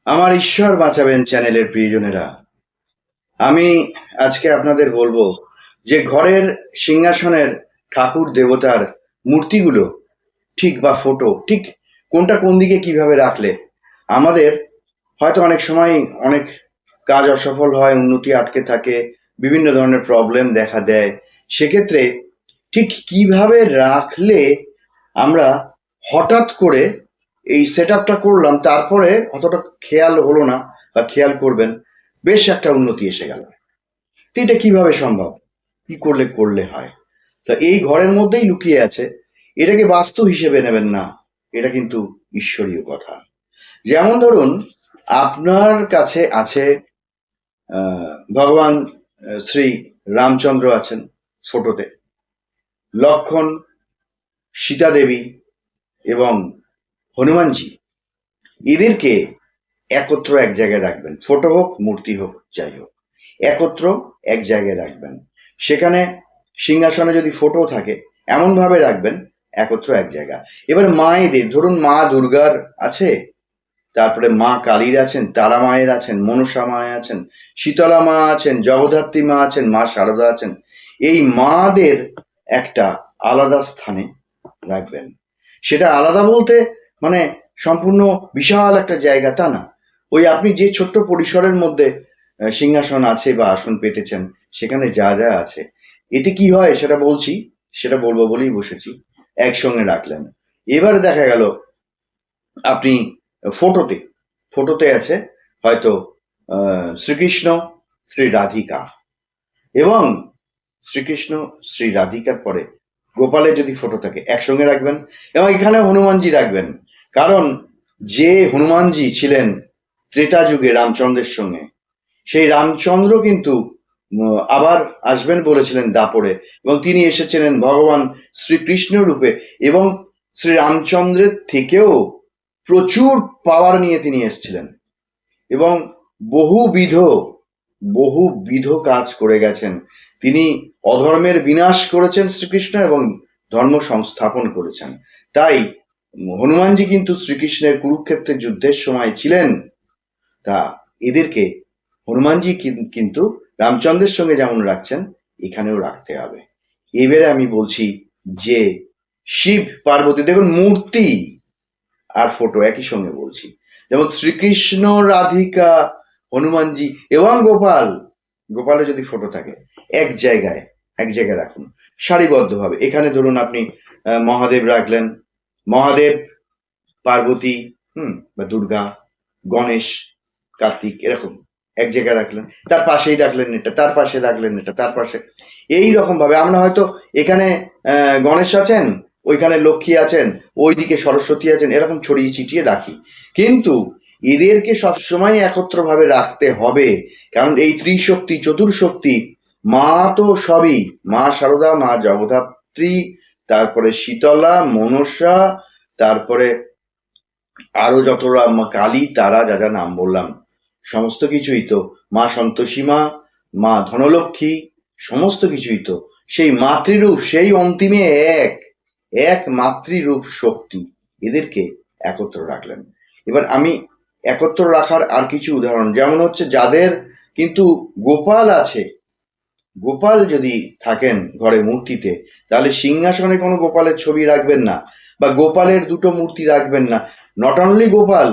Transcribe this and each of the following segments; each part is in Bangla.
আমার ঈশ্বর বাঁচাবেন চ্যানেলের প্রিয়জনেরা, আমি আজকে আপনাদের বলবো যে ঘরের সিংহাসনের ঠাকুর দেবতার মূর্তিগুলো ঠিক বা ফটো ঠিক কোনটা কোন দিকে কিভাবে রাখলে আমাদের হয়তো অনেক সময় অনেক কাজ অসফল হয়, উন্নতি আটকে থাকে, বিভিন্ন ধরনের প্রবলেম দেখা দেয়। সেক্ষেত্রে ঠিক কিভাবে রাখলে আমরা হঠাৎ করে এই সেট আপটা করলাম, তারপরে অতটা খেয়াল হলো না বা খেয়াল করবেন, বেশ একটা উন্নতি এসে গেল। তো এটা কিভাবে সম্ভব, কি করলে করলে হয়? তা এই ঘরের মধ্যেই লুকিয়ে আছে, এটাকে বাস্তু হিসেবে নেবেন না, এটা কিন্তু ঈশ্বরীয় কথা। যেমন ধরুন, আপনার কাছে আছে ভগবান শ্রী রামচন্দ্র আছেন ফটোতে, লক্ষণ, সীতা দেবী এবং হনুমানজি। এদেরকে একত্র এক জায়গায় রাখবেন, ফটো হোক মূর্তি হোক যাই হোক, একত্র এক জায়গায় রাখবেন। সেখানে সিংহাসনে যদি ফটো থাকে এমন ভাবে রাখবেন একত্র এক জায়গা। এবার মায়েদের ধরুন, মা দুর্গার আছে, তারপরে মা কালীর আছেন, তারা মায়ের আছেন, মনসা মায়ের আছেন, শীতলা মা আছেন, জগদ্ধাত্রী মা আছেন, মা শারদা আছেন। এই মাদের একটা আলাদা স্থানে রাখবেন। সেটা আলাদা বলতে মানে সম্পূর্ণ বিশাল একটা জায়গা তা না, ওই আপনি যে ছোট্ট পরিসরের মধ্যে সিংহাসন আছে বা আসন পেতেছেন, সেখানে যা যা আছে, এতে কি হয় সেটা বলছি, সেটা বলবো বলেই বসেছি। একসঙ্গে রাখলেন, এবার দেখা গেল আপনি ফটোতে ফটোতে আছে হয়তো শ্রীকৃষ্ণ, শ্রী রাধিকা, এবং শ্রীকৃষ্ণ শ্রী রাধিকার পরে গোপালের যদি ফটো থাকে একসঙ্গে রাখবেন, এবং এখানে হনুমানজি রাখবেন। কারণ যে হনুমানজি ছিলেন ত্রেতা যুগে রামচন্দ্রের সঙ্গে, সেই রামচন্দ্র কিন্তু আবার আসবেন বলেছিলেন দাপরে, এবং তিনি এসেছিলেন ভগবান শ্রীকৃষ্ণ রূপে, এবং শ্রী রামচন্দ্রের থেকেও প্রচুর পাওয়ার নিয়ে তিনি এসেছিলেন, এবং বহুবিধ বহুবিধ কাজ করে গেছেন। তিনি অধর্মের বিনাশ করেছেন শ্রীকৃষ্ণ, এবং ধর্ম সংস্থাপন করেছেন। তাই হনুমানজি কিন্তু শ্রীকৃষ্ণের কুরুক্ষেত্রের যুদ্ধের সময় ছিলেন। তা এদেরকে হনুমানজি কিন্তু রামচন্দ্রের সঙ্গে যেমন রাখছেন, এখানেও রাখতে হবে। এবারে আমি বলছি যে শিব পার্বতী, দেখুন মূর্তি আর ফটো একই সঙ্গে বলছি। যেমন শ্রীকৃষ্ণ, রাধিকা, হনুমানজি এবং গোপাল, গোপালের যদি ফটো থাকে এক জায়গায় এক জায়গায় রাখুন সারিবদ্ধভাবে। এখানে ধরুন আপনি মহাদেব রাখলেন, মহাদেব, পার্বতী, বা দুর্গা, গণেশ, কার্তিক, এরকম এক জায়গায় রাখলেন, তার পাশেই রাখলেন এটা, তার পাশে রাখলেন এটা, তার পাশে। এই রকম ভাবে আমরা হয়তো এখানে গণেশ আছেন, ওইখানে লক্ষ্মী আছেন, ওইদিকে সরস্বতী আছেন, এরকম ছড়িয়ে ছিটিয়ে রাখি। কিন্তু এদেরকে সবসময় একত্রভাবে রাখতে হবে, কারণ এই ত্রিশক্তি চতুর্শক্তি, মা তো সবই, মা শারদা, মা জগদ্ধাত্রী, তারপরে শীতলা, মনসা, তারপরে আরো যতরা কালী, তারা যা যা নাম বললাম, সমস্ত কিছুই তো মা সন্তোষী, মা মা ধনলক্ষ্মী, সমস্ত কিছুই তো সেই মাতৃরূপ, সেই অন্তিমে এক এক মাতৃরূপ শক্তি। এদেরকে একত্র রাখলেন। এবার আমি একত্র রাখার আর কিছু উদাহরণ, যেমন হচ্ছে যাদের কিন্তু গোপাল আছে, গোপাল যদি থাকেন ঘরে মূর্তিতে, তাহলে সিংহাসনে কোনো গোপালের ছবি রাখবেন না, বা গোপালের দুটো মূর্তি রাখবেন না। নট অনলি গোপাল,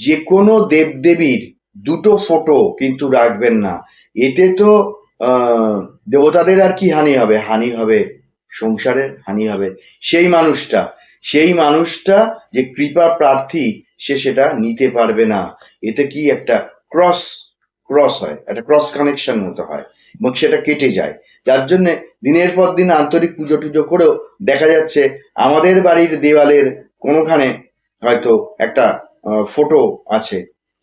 যে কোনো দেবদেবীর দুটো ফটো কিন্তু রাখবেন না। এতে তো দেবতাদের আর কি হানি হবে? হানি হবে সংসারের, হানি হবে সেই মানুষটা যে কৃপা প্রার্থী, সে সেটা নিতে পারবে না। এতে কি একটা ক্রস ক্রস হয়, একটা ক্রস কানেকশন মতো হয়, এবং সেটা কেটে যায়। যার জন্য দিনের পর দিন আন্তরিক পুজো টুজো করেও দেখা যাচ্ছে আমাদের বাড়ির দেওয়ালের কোনোখানে হয়তো একটা ফটো আছে,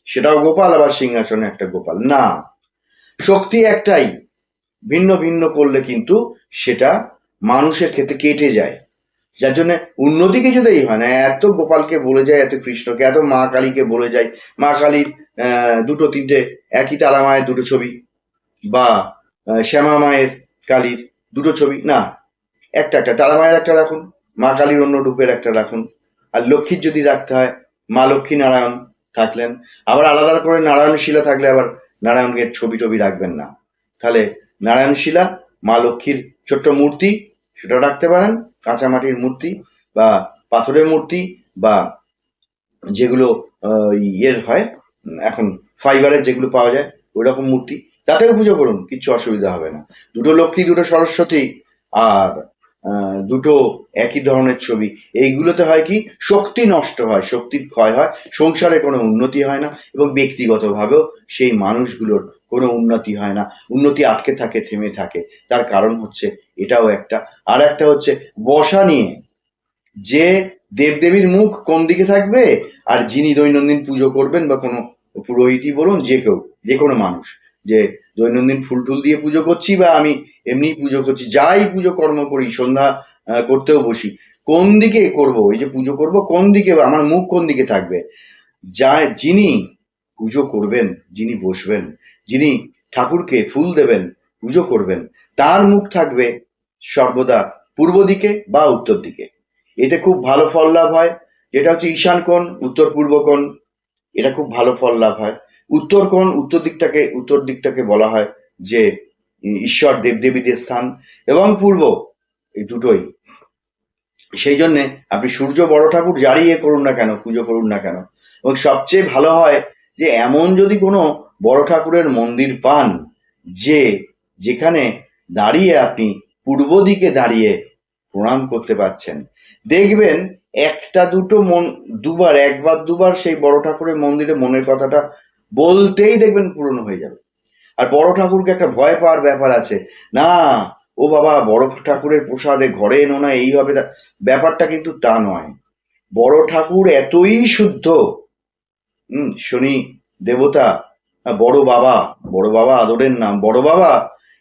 সেটাও গোপাল, আবার সিংহাসনে একটা গোপাল না। শক্তি একটাই, ভিন্ন ভিন্ন করলে কিন্তু সেটা মানুষের ক্ষেত্রে কেটে যায়। যার জন্য উন্নতি কিছুতেই হয় না। এত গোপালকে বলে যায়, এত কৃষ্ণকে, এত মা কালীকে বলে যায়, মা কালীর দুটো তিনটে একই তারা মায়ের দুটো ছবি, বা শ্যামা মায়ের, কালীর দুটো ছবি না, একটা একটা তারা মায়ের একটা রাখুন, মা কালীর অন্য রূপের একটা রাখুন। আর লক্ষ্মীর যদি রাখতে হয়, মা লক্ষ্মী নারায়ণ, থাকলেন। আবার আলাদা করে নারায়ণশিলা থাকলে আবার নারায়ণের ছবি টবি রাখবেন না। তাহলে নারায়ণশিলা, মা লক্ষ্মীর ছোট্ট মূর্তি, সেটা রাখতে পারেন, কাঁচা মাটির মূর্তি বা পাথরের মূর্তি বা যেগুলো ইয়ের হয় এখন ফাইবারের যেগুলো পাওয়া যায় ওই রকম মূর্তি, তাতেও পুজো করুন, কিচ্ছু অসুবিধা হবে না। দুটো লক্ষ্মী, দুটো সরস্বতী আর দুটো একই ধরনের ছবি, এইগুলোতে হয় কি শক্তি নষ্ট হয়, শক্তির ক্ষয় হয়, সংসারে কোনো উন্নতি হয় না এবং ব্যক্তিগতভাবেও সেই মানুষগুলোর কোনো উন্নতি হয় না, উন্নতি আটকে থাকে, থেমে থাকে। তার কারণ হচ্ছে এটাও একটা। আর একটা হচ্ছে বসা নিয়ে, যে দেবদেবীর মুখ কোন দিকে থাকবে আর যিনি দৈনন্দিন পুজো করবেন বা কোনো পুরোহিতই বলুন, যে কেউ, যে কোনো মানুষ, যে দৈনন্দিন ফুল টুল দিয়ে পুজো করছি বা আমি এমনি পুজো করছি, যাই পুজো কর্ম করি, সন্ধ্যা করতেও বসি, কোন দিকে করব, এই যে পুজো করব কোন দিকে, আমার মুখ কোন দিকে থাকবে, যা যিনি পুজো করবেন, যিনি বসবেন, যিনি ঠাকুরকে ফুল দেবেন, পুজো করবেন, তার মুখ থাকবে সর্বদা পূর্ব দিকে বা উত্তর দিকে। এতে খুব ভালো ফল লাভ হয়। যেটা হচ্ছে ঈশান কোণ, উত্তর পূর্ব কোণ, এটা খুব ভালো ফল লাভ হয়। উত্তর কোণ, উত্তর দিকটাকে বলা হয় যে ঈশ্বর দেবদেবীদের স্থান, এবং পূর্ব, এই দুটোই। সেই জন্যে আপনি সূর্য বড় ঠাকুর যারই করুন না কেন, পুজো করুন না কেন, এবং সবচেয়ে ভালো হয় যে এমন যদি কোনো বড় ঠাকুরের মন্দির পান যে যেখানে দাঁড়িয়ে আপনি পূর্ব দিকে দাঁড়িয়ে প্রণাম করতে পারছেন, দেখবেন একটা দুটো দুবার, একবার দুবার সেই বড় ঠাকুরের মন্দিরে মনের কথাটা বলতেই দেখবেন পূরণ হয়ে যাবে। আর বড় ঠাকুরকে একটা ভয় পাওয়ার ব্যাপার আছে, না ও বাবা বড় ঠাকুরের প্রসাদে ঘরে এনো না, এই হবে, ব্যাপারটা কিন্তু তা নয়। বড় ঠাকুর এতই শুদ্ধ, শনি দেবতা, বড় বাবা আদরের নাম, বড় বাবা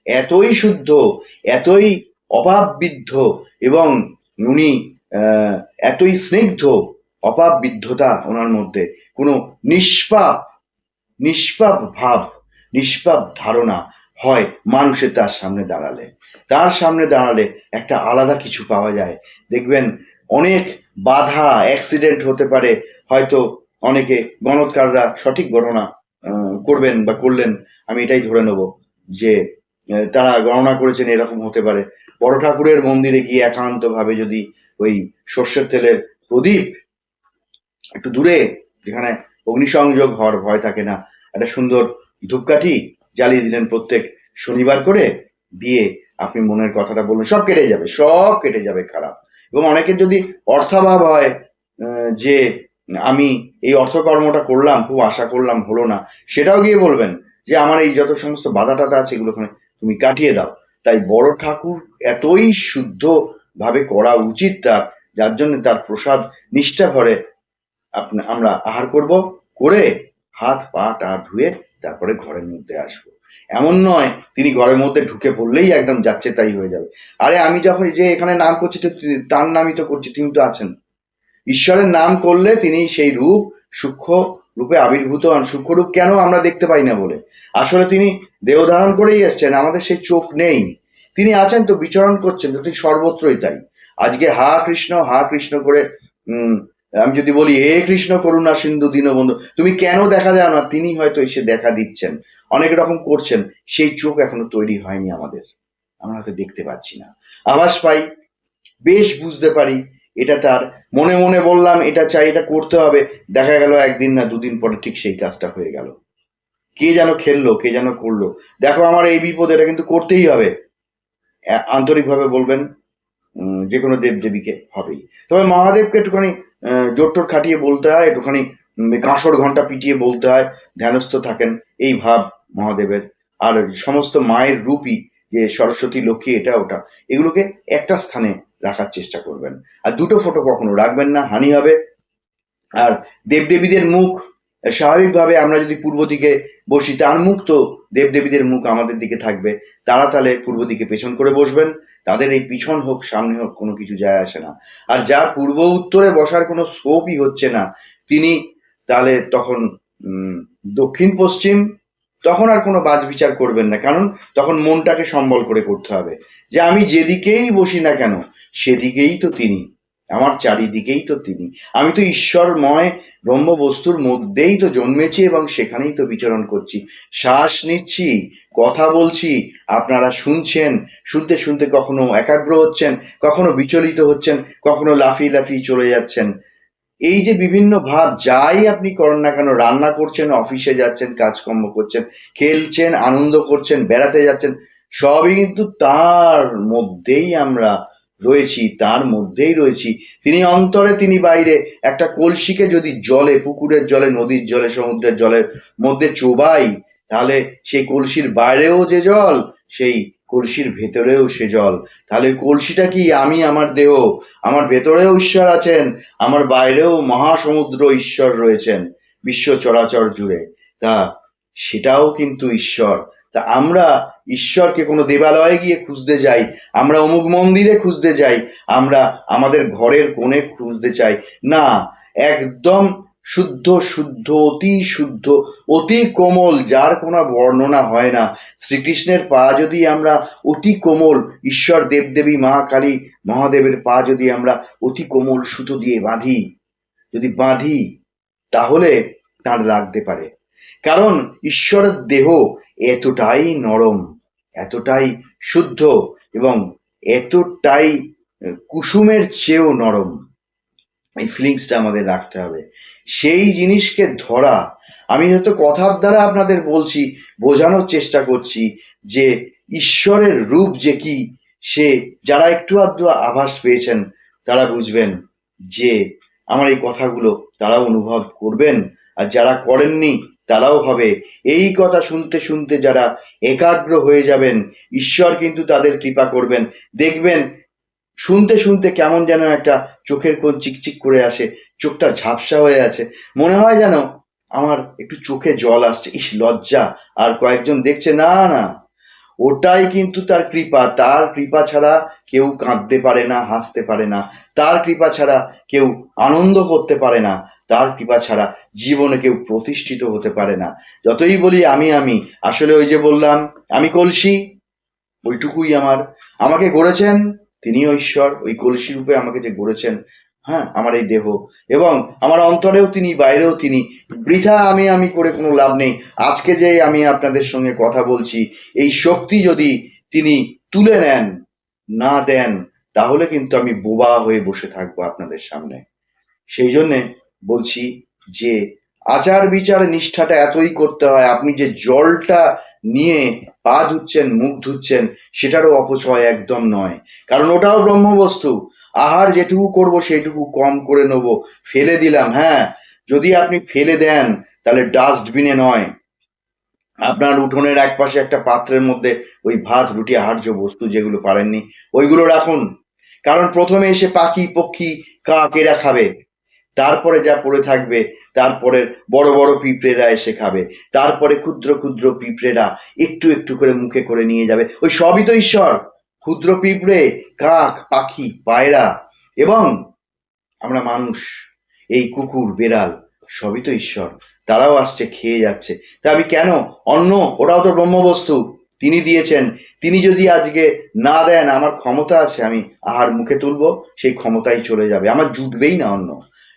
এতই শুদ্ধ, এতই অপাববিদ্ধ, এবং উনি এতই স্নিগ্ধ, অপাববিদ্ধতা ওনার মধ্যে, কোনো নিষ্পাপ ভাব, নিষ্পাপ ধারণা হয় মানুষের তার সামনে দাঁড়ালে একটা আলাদা কিছু পাওয়া যায়। দেখবেন অনেক বাধা, অ্যাক্সিডেন্ট হতে পারে, হয়তো অনেকে গণৎকাররা সঠিক গণনা করবেন বা করলেন, আমি এটাই ধরে নেব যে তারা গণনা করেছেন এরকম হতে পারে। বড় ঠাকুরের মন্দিরে গিয়ে একান্ত ভাবে যদি ওই সর্ষের তেলের প্রদীপ একটু দূরে, যেখানে অগ্নিসংযোগ হওয়ার ভয় থাকে না, একটা সুন্দর ধূপকাঠি জ্বালিয়ে দিলেন প্রত্যেক শনিবার করে, দিয়ে আপনি মনের কথাটা বললেন, সব কেটে যাবে খারাপ। এবং অনেকের যদি অর্থাভাব হয়, যে আমি এই অর্থকর্মটা করলাম, খুব আশা করলাম হলো না, সেটাও গিয়ে বলবেন যে আমার এই যত সমস্ত বাধা টাধা আছে এগুলোখানে তুমি কাটিয়ে দাও। তাই বড় ঠাকুর এতই শুদ্ধ ভাবে করা উচিত তার, যার জন্য তার প্রসাদ নিষ্ঠা ভরে আমরা আহার করব, করে হাত পা টা ধুয়ে তারপরে ঘরের মধ্যে আসবো। এমন নয় তিনি ঘরের মধ্যে ঢুকে পড়লেই একদম যাচ্ছে তাই হয়ে যাবে। আরে আমি যখন যে এখানে নাম করছি, তার নামই তো করছি, তিনি তো আছেন। ঈশ্বরের নাম করলে তিনি সেই রূপ সূক্ষ্ম রূপে আবির্ভূত হন। সূক্ষ্ম রূপ কেন আমরা দেখতে পাই না বলে, আসলে তিনি দেহ ধারণ করেই এসছেন, আমাদের সেই চোখ নেই, তিনি আছেন তো, বিচরণ করছেন তো, তিনি সর্বত্রই তাই। আজকে হা কৃষ্ণ করে আমি যদি বলি হে কৃষ্ণ করুণা সিন্ধু দীনবন্ধু, তুমি কেন দেখা যাও না, তিনি হয়তো এসে দেখা দিচ্ছেন, অনেক রকম করছেন, সেই চোখ এখনো তৈরি হয়নি আমাদের, আমরা হয়তো দেখতে পাচ্ছি না। আভাস পাই, বেশ বুঝতে পারি এটা তার, মনে মনে বললাম এটা চাই, এটা করতে হবে, দেখা গেল একদিন না দুদিন পরে ঠিক সেই কাজটা হয়ে গেল, কে যেন খেললো, কে যেন করলো, দেখো আমার এই বিপদ, এটা কিন্তু করতেই হবে, আন্তরিকভাবে বলবেন, যে কোনো দেব দেবীকে হবেই। তবে মহাদেবকে একটুখানি জোর টোর খাটিয়ে বলতে হয়, একটুখানি কাঁসর ঘন্টা পিটিয়ে বলতে হয়, ধ্যানস্থ থাকেন, এই ভাব মহাদেবের। আর সমস্ত মায়ের রূপই, যে সরস্বতী লক্ষ্মী এটা ওটা, এগুলোকে একটা স্থানে রাখার চেষ্টা করবেন। আর দুটো ফটো কখনো রাখবেন না, হানি হবে। আর দেবদেবীদের মুখ স্বাভাবিকভাবে আমরা যদি পূর্ব দিকে বসি, তার মুখ তো, দেবদেবীদের মুখ আমাদের দিকে থাকবে, তারা তাহলে পূর্ব দিকে পেছন করে বসবেন, তাদের এই পিছন হোক সামনে হোক কোনো কিছু যায় আসে না। আর যা পূর্ব উত্তরে বসার কোনো স্কোপই হচ্ছে না, তিনি তাহলে তখন দক্ষিণ পশ্চিম, তখন আর কোনো বাজ বিচার করবেন না, কারণ তখন মনটাকে সম্বল করে করতে হবে যে আমি যেদিকেই বসি না কেন সেদিকেই তো তিনি, আমার চারিদিকেই তো তিনি। আমি তো ঈশ্বরময় ব্রহ্ম বস্তুর মধ্যেই তো জন্মেছি এবং সেখানেই তো বিচরণ করছি। শ্বাস নিচ্ছি, কথা বলছি, আপনারা শুনছেন, শুনতে শুনতে কখনো একাগ্র হচ্ছেন, কখনো বিচলিত হচ্ছেন, কখনো লাফিয়ে লাফিয়ে চলে যাচ্ছেন। এই যে বিভিন্ন ভাব, যাই আপনি করেন না কেন, রান্না করছেন, অফিসে যাচ্ছেন, কাজকর্ম করছেন, খেলছেন, আনন্দ করছেন, বেড়াতে যাচ্ছেন, সবই কিন্তু তার মধ্যেই আমরা রয়েছি, তার মধ্যেই রয়েছি। তিনি অন্তরে, তিনি বাইরে। একটা কলসিকে যদি জলে, পুকুরের জলে, নদীর জলে, সমুদ্রের জলের মধ্যে চোবাই, তাহলে সেই কলসির বাইরেও যে জল, সেই কলসির ভেতরেও সে জল। তাহলে কলসিটা কি? আমি, আমার দেহ। আমার ভেতরেও ঈশ্বর আছেন, আমার বাইরেও মহাসমুদ্র ঈশ্বর রয়েছেন বিশ্ব চরাচর জুড়ে। তা সেটাও কিন্তু ঈশ্বর। তা আমরা ঈশ্বরকে কোনো দেবালয়ে গিয়ে খুঁজতে যাই, আমরা অমুক মন্দিরে খুঁজতে যাই, আমরা আমাদের ঘরের কোণে খুঁজতে চাই না। একদম শুদ্ধ, শুদ্ধ, অতি শুদ্ধ, অতি কোমল, যার কোনো বর্ণনা হয় না। শ্রীকৃষ্ণের পা যদি আমরা অতি কোমল, ঈশ্বর দেবদেবী মা কালী মহাদেবের পা যদি আমরা অতি কোমল সুতো দিয়ে বাঁধি, যদি বাঁধি, তাহলে তার লাগতে পারে। কারণ ঈশ্বরের দেহ এতটাই নরম, এতটাই শুদ্ধ এবং এতটাই কুসুমের চেয়েও নরম। এই ফিলিংসটা আমাদের রাখতে হবে, সেই জিনিসকে ধরা। আমি হয়তো কথার দ্বারা আপনাদের বলছি, বোঝানোর চেষ্টা করছি যে ঈশ্বরের রূপ যে কি, সে যারা একটু আধটু আভাস পেয়েছেন তারা বুঝবেন যে আমার এই কথাগুলো তারাও অনুভব করবেন, আর যারা করেননি তারাও হবে। এই কথা শুনতে শুনতে যারা একাগ্র হয়ে যাবেন, ঈশ্বর কিন্তু তাদের কৃপা করবেন। দেখবেন শুনতে শুনতে কেমন যেন একটা চোখের কোণ চিকচিক করে আসে, চোখটা ঝাপসা হয়ে আছে, মনে হয় যেন আমার একটু চোখে জল আসছে, ইস লজ্জা। আর কয়েকজন দেখছে, না না, ওটাই কিন্তু তার কৃপা। তার কৃপা ছাড়া কেউ কাঁদতে পারে না, হাসতে পারে না। তার কৃপা ছাড়া কেউ আনন্দ করতে পারে না। তার কৃপা ছাড়া জীবনে কেউ প্রতিষ্ঠিত হতে পারে না। যতই বলি আমি আমি, আসলে ওই যে বললাম আমি কলসি, ওইটুকুই আমার। আমাকে গড়েছেন তিনিও ঈশ্বর, ওই কলসি রূপে আমাকে যে গড়েছেন, হ্যাঁ, আমার এই দেহ, এবং আমার অন্তরেও তিনি, বাইরেও তিনি। বৃথা আমি আমি করে কোনো লাভ নেই। আজকে যে আমি আপনাদের সঙ্গে কথা বলছি, এই শক্তি যদি তিনি তুলে নেন, না দেন, তাহলে কিন্তু আমি বোবা হয়ে বসে থাকবো আপনাদের সামনে। সেই জন্যে বলছি যে আচার বিচার নিষ্ঠাটা এতই করতে হয়। আপনি যে জলটা নিয়ে পা ধুচ্ছেন, মুখ ধুচ্ছেন, সেটারও অপচয় একদম নয়, কারণ ওটাও ব্রহ্মবস্তু। আহার যেটুকু করব সেটুকু কম করে নেবো, ফেলে দিলাম। হ্যাঁ, যদি আপনি ফেলে দেন তাহলে ডাস্টবিনে নয়, আপনার উঠোনের এক পাশে একটা পাত্রের মধ্যে ওই ভাত, রুটি, আহার্য বস্তু যেগুলো পারেননি ওইগুলো রাখুন। কারণ প্রথমে এসে পাখি, পক্ষী, কাক এরা খাবে, তারপরে যা পড়ে থাকবে, তারপরে বড় বড় পিঁপড়েরা এসে খাবে, তারপরে ক্ষুদ্র ক্ষুদ্র পিঁপড়েরা একটু একটু করে মুখে করে নিয়ে যাবে। ওই সবই তো ঈশ্বর। ক্ষুদ্র পিঁপড়ে, কাক, পাখি, পায়রা এবং আমরা মানুষ, এই কুকুর, বেড়াল, সবই তো ঈশ্বর। তারাও আসছে, খেয়ে যাচ্ছে। তা আমি কেন? অন্ন, ওটাও তো ব্রহ্মবস্তু, তিনি দিয়েছেন। তিনি যদি আজকে না দেন, আমার ক্ষমতা আছে, আমি আহার মুখে তুলবো, সেই ক্ষমতাই চলে যাবে, আমার জুটবেই না অন্ন।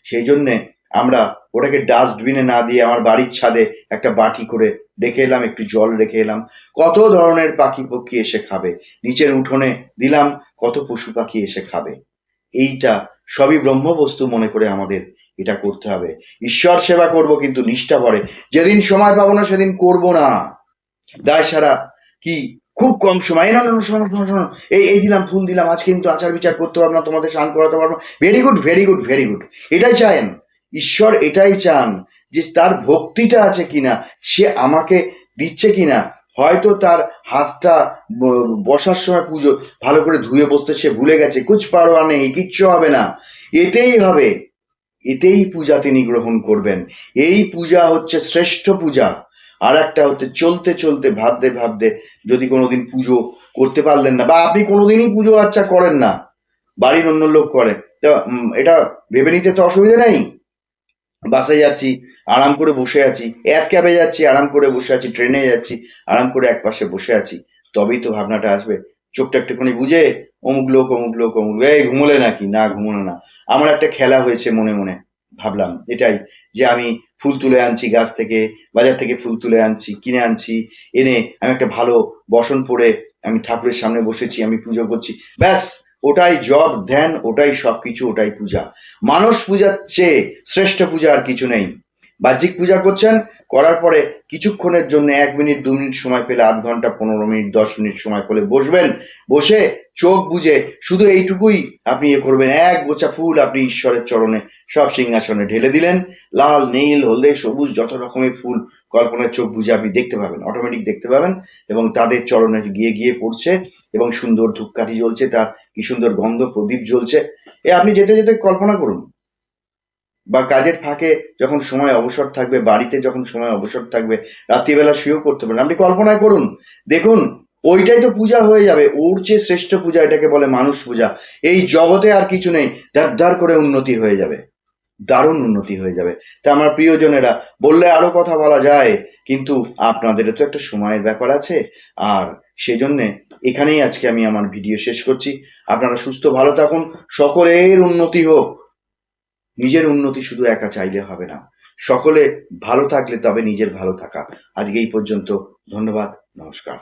সেই জন্যে আমরা ওটাকে ডাস্টবিনে না দিয়ে আমার বাড়ির ছাদে একটা বাটি করে রেখে এলাম, একটু জল রেখে এলাম, কত ধরনের পাখি পক্ষী এসে খাবে। নিচের উঠোনে দিলাম, কত পশু পাখি এসে খাবে। এইটা সবই ব্রহ্মবস্তু মনে করে আমাদের এটা করতে হবে। ঈশ্বর সেবা করব কিন্তু নিষ্ঠা ভরে। যেদিন সময় পাবো না সেদিন করব না, দায় সারা কি, খুব কম সময়, না না না, শোনো শোনো শোনো, এই দিলাম, ফুল দিলাম, আজকে কিন্তু আচার বিচার করতে পারবো না, তোমাদের স্নান করাতে পারবো না। Very good, very good, very good. এটাই চান ঈশ্বর, এটাই চান যে তার ভক্তিটা আছে কিনা, সে আমাকে দিচ্ছে কিনা। হয়তো তার হাতটা বসার সময় পুজো ভালো করে ধুয়ে বসতে সে ভুলে গেছে, কুছ পারোয়া নেই, কিচ্ছু হবে না, এতেই হবে, এতেই পূজা তিনি গ্রহণ করবেন। এই পূজা হচ্ছে শ্রেষ্ঠ পূজা। আর একটা হচ্ছে চলতে চলতে, ভাবতে ভাবতে যদি কোনোদিন পুজো করতে পারলেন না, বা আপনি কোনোদিনই পুজো আচ্ছা করেন না, বাড়ির অন্য লোক করে, তো এটা ভেবে নিতে তো অসুবিধা নেই। বাসে যাচ্ছি, আরাম করে বসে আছি, এয়ার ক্যাবে যাচ্ছি, আরাম করে বসে আছি, ট্রেনে যাচ্ছি, আরাম করে এক পাশে বসে আছি, তবেই তো ভাবনাটা আসবে। চোখটা একটুখানি বুঝে অমুক লোক অমুক লোক অমুক লোক, এই ঘুমোলে নাকি? না, ঘুমোনো না। আমার একটা খেলা হয়েছে মনে মনে, ভাবলাম এটাই, যে আমি ফুল তুলে আনছি গাছ থেকে, বাজার থেকে ফুল তুলে আনছি, কিনে আনছি, এনে আমি একটা ভালো বসন পরে আমি ঠাকুরের সামনে বসেছি, আমি পুজো করছি, ব্যাস, ওটাই জপ ধ্যান, ওটাই সবকিছু, ওটাই পূজা। মানস পূজার চেয়ে শ্রেষ্ঠ পূজা আর কিছু নেই। বাহ্যিক পূজা করছেন, করার পরে কিছুক্ষণের জন্য 1 মিনিট 2 মিনিট সময় পেলে, আধ ঘন্টা 15 মিনিট 10 মিনিট সময় পেলে বসবেন, বসে চোখ বুজে শুধু এইটুকুই আপনি করবেন, এক গোছা ফুল আপনি ঈশ্বরের চরণে সব সিংহাসনে ঢেলে দিলেন, লাল নীল হলদে সবুজ যত রকমের ফুল কল্পনার চোখ বুজে আপনি দেখতে পাবেন, অটোমেটিক দেখতে পাবেন, এবং তাদের চরণে গিয়ে গিয়ে পড়ছে, এবং সুন্দর ধূপকাঠি জ্বলছে, তার কি সুন্দর গন্ধ, প্রদীপ জ্বলছে। আপনি যেতে যেতে কল্পনা করুন, বা কাজের ফাঁকে যখন সময় অবসর থাকবে, বাড়িতে যখন সময় অবসর থাকবে, রাত্রিবেলা শুয়েও করতে পারেন, আপনি কল্পনায় করুন, দেখুন, ওইটাই তো পূজা হয়ে যাবে। ওর চেয়ে শ্রেষ্ঠ পূজা এটাকে বলে মানুষ পূজা। এই জগতে আর কিছু নেই, ধার করে উন্নতি হয়ে যাবে, দারুণ উন্নতি হয়ে যাবে। তা আমার প্রিয়জনেরা, বললে আরো কথা বলা যায়, কিন্তু আপনাদেরও তো একটা সময়ের ব্যাপার আছে, আর সেই জন্যে এখানেই আজকে আমি আমার ভিডিও শেষ করছি। আপনারা সুস্থ ভালো থাকুন, সকলের উন্নতি হোক। নিজের উন্নতি শুধু একা চাইলে হবে না, সকলে ভালো থাকলে তবে নিজের ভালো থাকা। আজকে এই পর্যন্ত, ধন্যবাদ, নমস্কার।